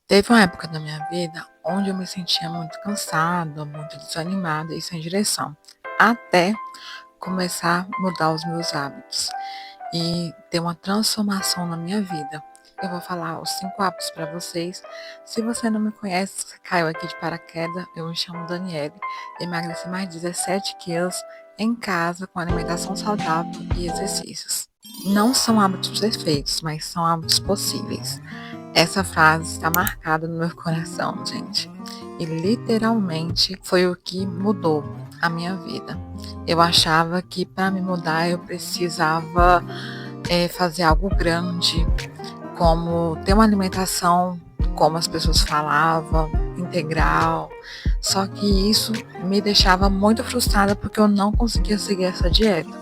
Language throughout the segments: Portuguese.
Teve uma época da minha vida onde eu me sentia muito cansada, muito desanimada e sem direção, até começar a mudar os meus hábitos e ter uma transformação na minha vida. Eu vou falar os 5 hábitos para vocês. Se você não me conhece, você caiu aqui de paraquedas, eu me chamo Daniele, emagreci mais de 17 quilos em casa com alimentação saudável e exercícios. Não são hábitos perfeitos, mas são hábitos possíveis. Essa frase está marcada no meu coração, gente. E literalmente foi o que mudou a minha vida. Eu achava que para me mudar eu precisava fazer algo grande, como ter uma alimentação como as pessoas falavam, integral. Só que isso me deixava muito frustrada porque eu não conseguia seguir essa dieta.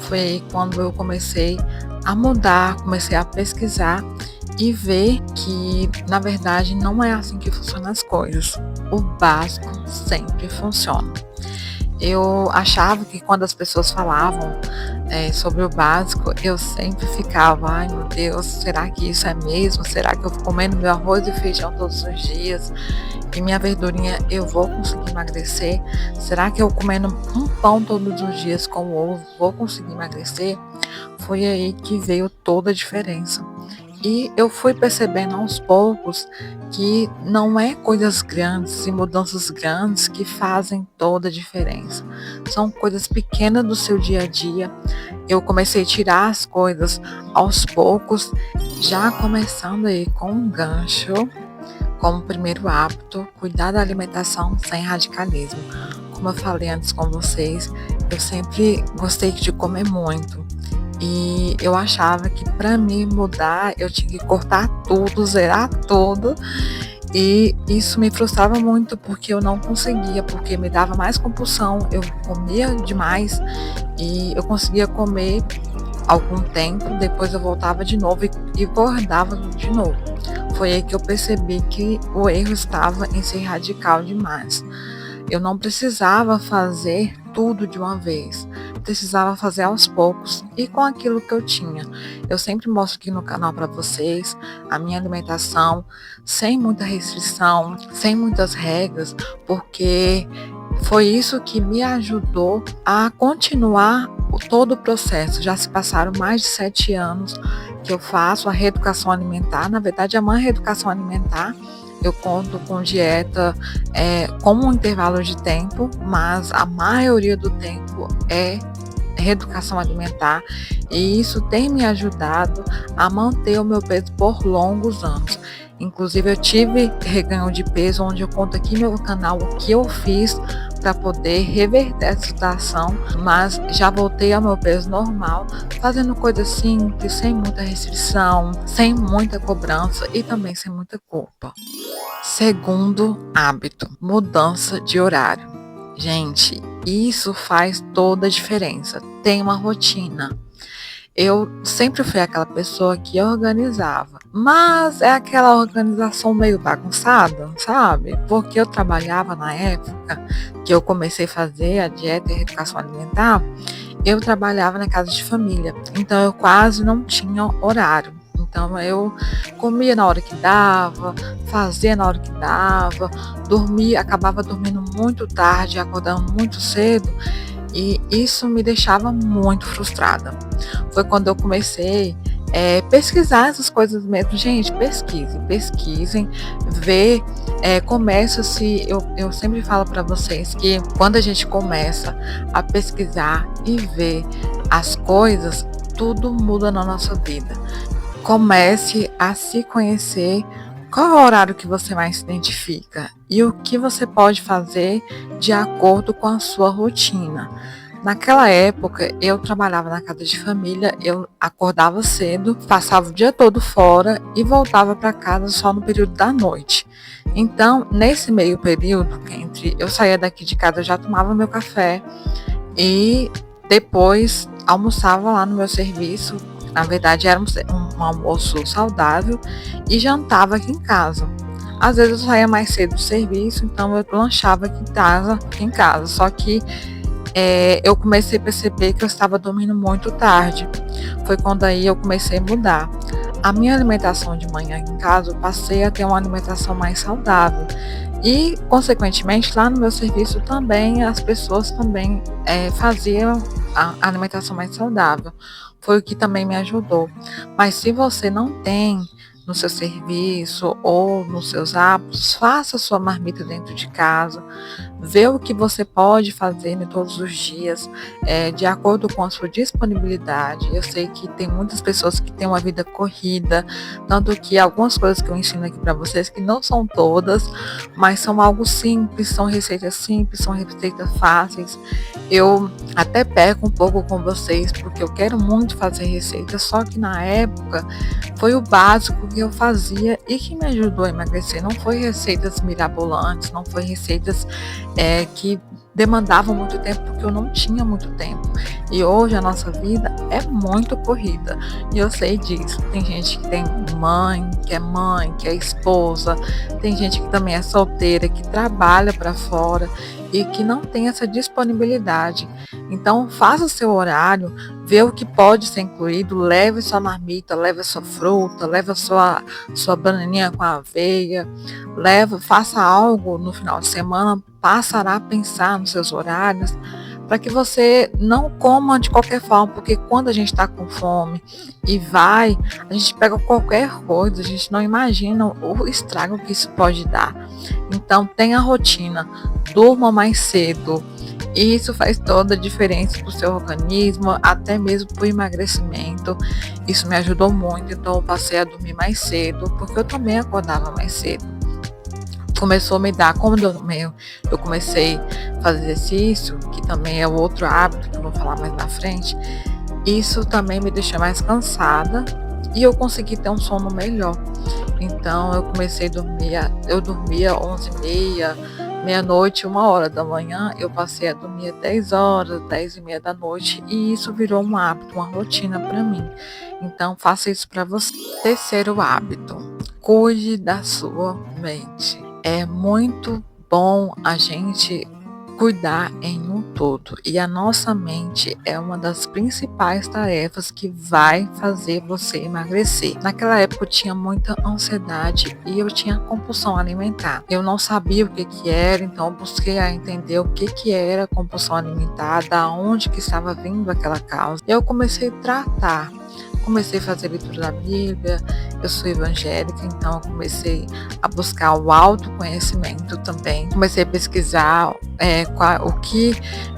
Foi aí quando eu comecei a mudar, comecei a pesquisar e ver que, na verdade, não é assim que funcionam as coisas. O básico sempre funciona. Eu achava que quando as pessoas falavam sobre o básico, eu sempre ficava, ai meu Deus, será que isso é mesmo? Será que eu vou comendo meu arroz e feijão todos os dias e minha verdurinha eu vou conseguir emagrecer? Será que eu comendo um pão todos os dias com ovo vou conseguir emagrecer? Foi aí que veio toda a diferença. E eu fui percebendo aos poucos que não é coisas grandes e mudanças grandes que fazem toda a diferença. São coisas pequenas do seu dia a dia. Eu comecei a tirar as coisas aos poucos, já começando aí com um gancho, como primeiro hábito, cuidar da alimentação sem radicalismo. Como eu falei antes com vocês, eu sempre gostei de comer muito. E eu achava que para mim mudar eu tinha que cortar tudo, zerar tudo. E isso me frustrava muito porque eu não conseguia, porque me dava mais compulsão, eu comia demais e eu conseguia comer algum tempo, depois eu voltava de novo e engordava de novo. Foi aí que eu percebi que o erro estava em ser radical demais. Eu não precisava fazer tudo de uma vez, precisava fazer aos poucos e com aquilo que eu tinha. Eu sempre mostro aqui no canal para vocês a minha alimentação, sem muita restrição, sem muitas regras, porque foi isso que me ajudou a continuar todo o processo. Já se passaram mais de 7 anos que eu faço a reeducação alimentar, na verdade é uma reeducação alimentar. Eu conto com dieta como um intervalo de tempo, mas a maioria do tempo é reeducação alimentar e isso tem me ajudado a manter o meu peso por longos anos. Inclusive eu tive reganho de peso, onde eu conto aqui no meu canal o que eu fiz para poder reverter essa situação, mas já voltei ao meu peso normal, fazendo coisas simples, sem muita restrição, sem muita cobrança e também sem muita culpa. Segundo hábito, mudança de horário. Gente, isso faz toda a diferença. Tem uma rotina. Eu sempre fui aquela pessoa que organizava, mas é aquela organização meio bagunçada, sabe? Porque eu trabalhava na época que eu comecei a fazer a dieta e a reeducação alimentar, eu trabalhava na casa de família, então eu quase não tinha horário. Então eu comia na hora que dava, fazia na hora que dava, dormia, acabava dormindo muito tarde, acordando muito cedo, e isso me deixava muito frustrada. Foi quando eu comecei pesquisar essas coisas mesmo. Gente, pesquisem, ver, começa-se, eu sempre falo para vocês que quando a gente começa a pesquisar e ver as coisas, tudo muda na nossa vida. Comece a se conhecer, qual é o horário que você mais se identifica e o que você pode fazer de acordo com a sua rotina. Naquela época, eu trabalhava na casa de família, eu acordava cedo, passava o dia todo fora e voltava para casa só no período da noite. Então, nesse meio período, entre eu saía daqui de casa, eu já tomava meu café e depois almoçava lá no meu serviço. Na verdade, era um almoço saudável e jantava aqui em casa. Às vezes eu saía mais cedo do serviço, então eu lanchava aqui em casa. Só que eu comecei a perceber que eu estava dormindo muito tarde. Foi quando aí eu comecei a mudar. a minha alimentação de manhã em casa, eu passei a ter uma alimentação mais saudável. E, consequentemente, lá no meu serviço também, as pessoas também faziam a alimentação mais saudável. Foi o que também me ajudou. Mas se você não tem no seu serviço ou nos seus hábitos, faça sua marmita dentro de casa, vê o que você pode fazer todos os dias, de acordo com a sua disponibilidade. Eu sei que tem muitas pessoas que têm uma vida corrida, tanto que algumas coisas que eu ensino aqui para vocês, que não são todas, mas são algo simples, são receitas simples, são receitas fáceis. Eu até perco um pouco com vocês, porque eu quero muito fazer receitas, só que na época foi o básico que eu fazia e que me ajudou a emagrecer. Não foi receitas mirabolantes, não foi receitas que demandavam muito tempo, porque eu não tinha muito tempo. E hoje a nossa vida é muito corrida. E eu sei disso. Tem gente que tem mãe, que é esposa, tem gente que também é solteira, que trabalha para fora e que não tem essa disponibilidade. Então, faça o seu horário, vê o que pode ser incluído, leve sua marmita, leve a sua fruta, leve a sua bananinha com aveia, faça algo no final de semana, passará a pensar nos seus horários, para que você não coma de qualquer forma, porque quando a gente está com fome e a gente pega qualquer coisa, a gente não imagina o estrago que isso pode dar. Então, tenha rotina, durma mais cedo, e isso faz toda a diferença para o seu organismo, até mesmo para o emagrecimento. Isso me ajudou muito, então eu passei a dormir mais cedo, porque eu também acordava mais cedo. Começou a me dar, como eu comecei a fazer exercício, que também é outro hábito que eu vou falar mais na frente, isso também me deixa mais cansada e eu consegui ter um sono melhor. Então eu comecei a dormir, eu dormia 11h30, meia-noite, 1h da manhã, eu passei a dormir 10 horas, 10h30 da noite, e isso virou um hábito, uma rotina para mim. Então faça isso para você. Terceiro hábito, cuide da sua mente. É muito bom a gente cuidar em um todo, e a nossa mente é uma das principais tarefas que vai fazer você emagrecer. Naquela época eu tinha muita ansiedade e eu tinha compulsão alimentar. Eu não sabia o que era, então eu busquei a entender o que era compulsão alimentar, da onde que estava vindo aquela causa. Eu comecei a tratar. Comecei a fazer leitura da Bíblia, eu sou evangélica, então eu comecei a buscar o autoconhecimento também. Comecei a pesquisar o que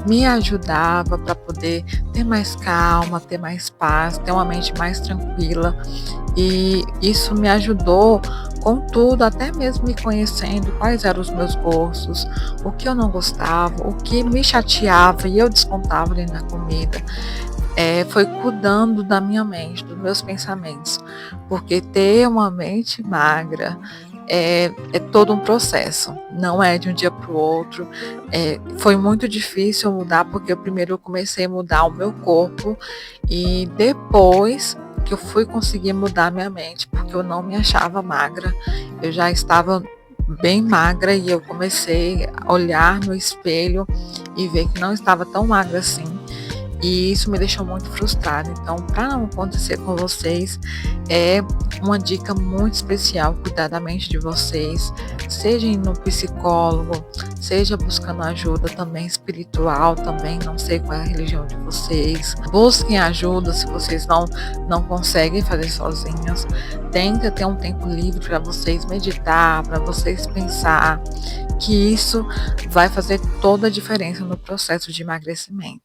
me ajudava para poder ter mais calma, ter mais paz, ter uma mente mais tranquila. E isso me ajudou com tudo, até mesmo me conhecendo quais eram os meus gostos, o que eu não gostava, o que me chateava e eu descontava ali na comida. Foi cuidando da minha mente, dos meus pensamentos, porque ter uma mente magra é todo um processo, não é de um dia para o outro. Foi muito difícil mudar, porque primeiro eu comecei a mudar o meu corpo e depois que eu fui conseguir mudar minha mente, porque eu não me achava magra, eu já estava bem magra e eu comecei a olhar no espelho e ver que não estava tão magra assim. E isso me deixou muito frustrada. Então, para não acontecer com vocês, é uma dica muito especial cuidar da mente de vocês, seja indo no psicólogo, seja buscando ajuda também espiritual, também não sei qual é a religião de vocês. Busquem ajuda se vocês não conseguem fazer sozinhos. Tenta ter um tempo livre para vocês meditar, para vocês pensar, que isso vai fazer toda a diferença no processo de emagrecimento.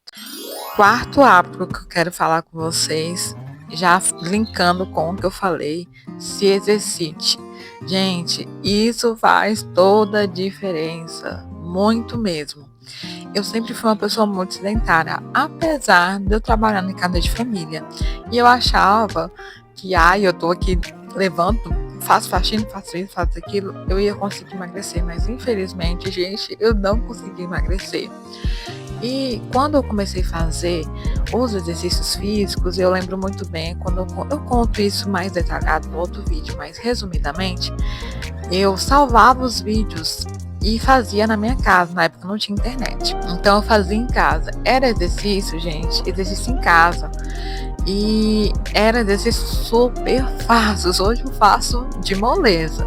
Quarto hábito que eu quero falar com vocês, já linkando com o que eu falei, se exercite. Gente, isso faz toda a diferença, muito mesmo. Eu sempre fui uma pessoa muito sedentária, apesar de eu trabalhar em casa de família. E eu achava que, eu tô aqui, levanto, faço faxina, faço isso, faço aquilo, eu ia conseguir emagrecer. Mas infelizmente, gente, eu não consegui emagrecer. E quando eu comecei a fazer os exercícios físicos, eu lembro muito bem, quando eu conto isso mais detalhado no outro vídeo, mas resumidamente, eu salvava os vídeos e fazia na minha casa, na época não tinha internet. Então eu fazia em casa. Era exercício, gente, exercício em casa. e era desses super fáceis. Hoje eu faço de moleza,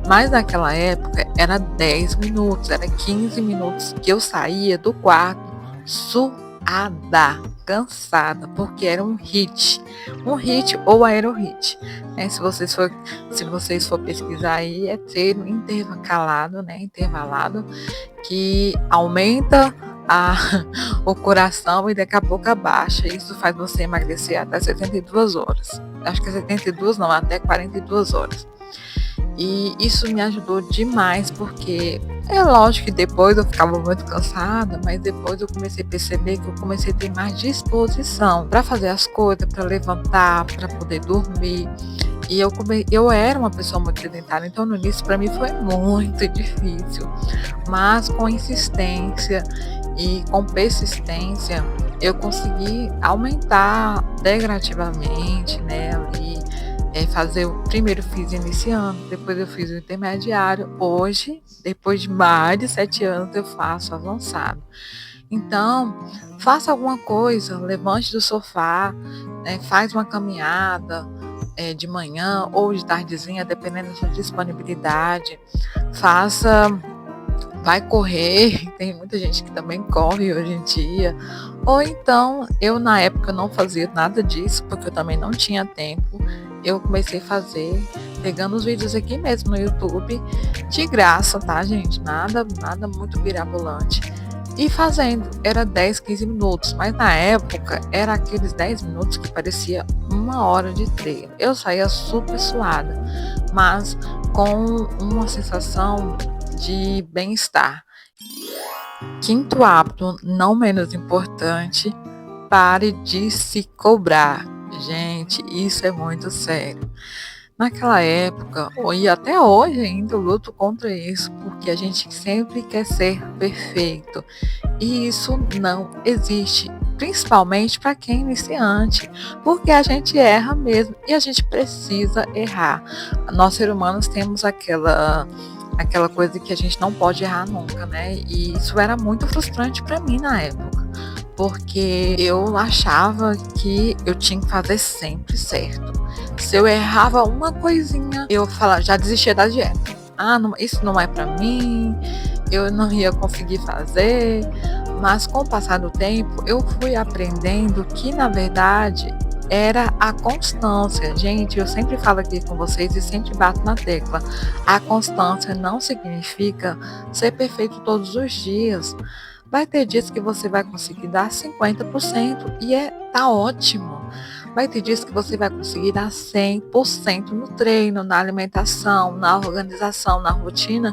mas naquela época era 10 minutos, era 15 minutos que eu saía do quarto suada, cansada, porque era um hit ou aerohit, né? Se vocês for pesquisar aí, é treino intervalado, né? Intervalado, que aumenta a, o coração e daqui a pouco abaixa. Isso faz você emagrecer até 72 horas. Acho que é 72, não, até 42 horas. E isso me ajudou demais, porque é lógico que depois eu ficava muito cansada, mas depois eu comecei a perceber que eu comecei a ter mais disposição para fazer as coisas, para levantar, para poder dormir. E eu era uma pessoa muito sedentária, então no início para mim foi muito difícil, mas com insistência e com persistência eu consegui aumentar degradativamente, né, ali, fazer o primeiro fiz iniciando, depois eu fiz o intermediário, hoje, depois de mais de 7 anos, eu faço avançado. Então, faça alguma coisa, levante do sofá, né, faz uma caminhada, de manhã ou de tardezinha, dependendo da sua disponibilidade. Faça, vai correr, tem muita gente que também corre hoje em dia. Ou então, eu na época não fazia nada disso, porque eu também não tinha tempo. Eu comecei a fazer, pegando os vídeos aqui mesmo no YouTube, de graça, tá, gente? Nada muito mirabolante. E fazendo, era 10, 15 minutos, mas na época era aqueles 10 minutos que parecia 1 hora de treino. Eu saía super suada, mas com uma sensação de bem-estar. Quinto hábito, não menos importante, pare de se cobrar. Gente, isso é muito sério. Naquela época, e até hoje ainda eu luto contra isso, porque a gente sempre quer ser perfeito. E isso não existe, principalmente para quem é iniciante, porque a gente erra mesmo e a gente precisa errar. Nós, seres humanos, temos aquela coisa que a gente não pode errar nunca, né? E isso era muito frustrante para mim na época, porque eu achava que eu tinha que fazer sempre certo. Se eu errava uma coisinha, eu falava, já desistia da dieta. Ah, não, isso não é para mim, eu não ia conseguir fazer. Mas com o passar do tempo, eu fui aprendendo que, na verdade, era a constância. Gente, eu sempre falo aqui com vocês e sempre bato na tecla. A constância não significa ser perfeito todos os dias. Vai ter dias que você vai conseguir dar 50% e tá ótimo. Vai ter dias que você vai conseguir dar 100% no treino, na alimentação, na organização, na rotina.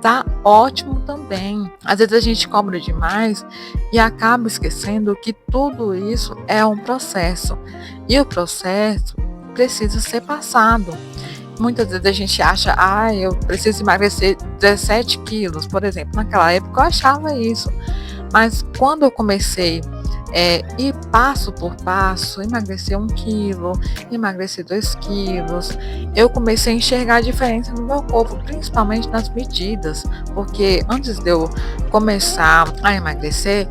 Tá ótimo também. Às vezes a gente cobra demais e acaba esquecendo que tudo isso é um processo. E o processo precisa ser passado. Muitas vezes a gente acha, eu preciso emagrecer 17 quilos, por exemplo. Naquela época eu achava isso. Mas quando eu comecei ir passo por passo, emagrecer 1 quilo, emagrecer 2 quilos, eu comecei a enxergar a diferença no meu corpo, principalmente nas medidas, porque antes de eu começar a emagrecer,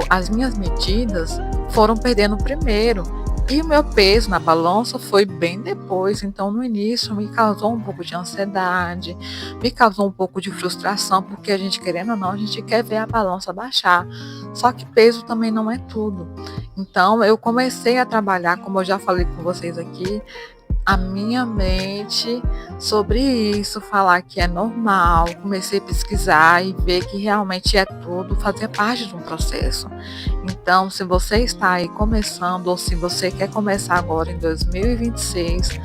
as minhas medidas foram perdendo primeiro. E o meu peso na balança foi bem depois, então no início me causou um pouco de ansiedade, me causou um pouco de frustração, porque a gente, querendo ou não, a gente quer ver a balança baixar. Só que peso também não é tudo. Então eu comecei a trabalhar, como eu já falei com vocês aqui, a minha mente sobre isso, falar que é normal. Comecei a pesquisar e ver que realmente é tudo, fazia parte de um processo. Então, se você está aí começando, ou se você quer começar agora em 2026,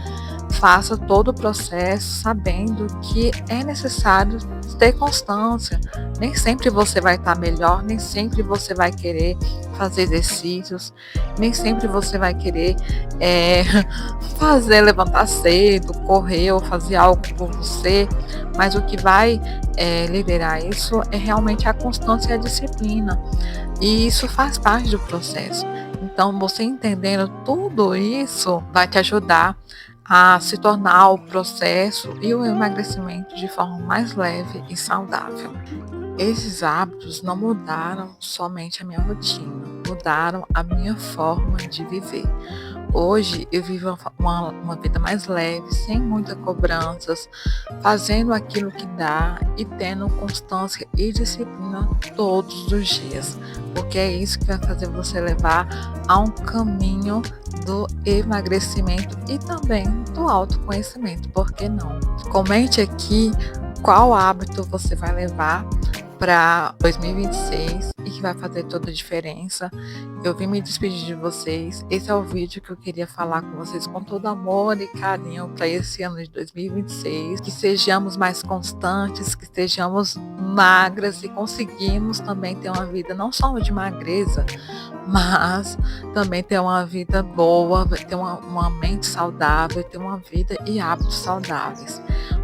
faça todo o processo sabendo que é necessário ter constância. Nem sempre você vai estar melhor, nem sempre você vai querer fazer exercícios, nem sempre você vai querer levantar cedo, correr ou fazer algo por você, mas o que vai liderar isso é realmente a constância e a disciplina. E isso faz parte do processo. Então, você entendendo tudo isso vai te ajudar a se tornar o processo e o emagrecimento de forma mais leve e saudável. Esses hábitos não mudaram somente a minha rotina, mudaram a minha forma de viver. Hoje eu vivo uma vida mais leve, sem muitas cobranças, fazendo aquilo que dá e tendo constância e disciplina todos os dias, porque é isso que vai fazer você levar a um caminho do emagrecimento e também do autoconhecimento, por que não? Comente aqui qual hábito você vai levar para 2026 e que vai fazer toda a diferença. Eu vim me despedir de vocês. Esse é o vídeo que eu queria falar com vocês com todo amor e carinho para esse ano de 2026. Que sejamos mais constantes, que estejamos magras e conseguimos também ter uma vida não só de magreza, mas também ter uma vida boa, ter uma mente saudável, ter uma vida e hábitos saudáveis.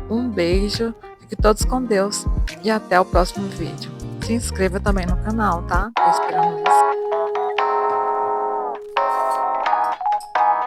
Um beijo, fiquem todos com Deus e até o próximo vídeo. Se inscreva também no canal, tá? Tô esperando você.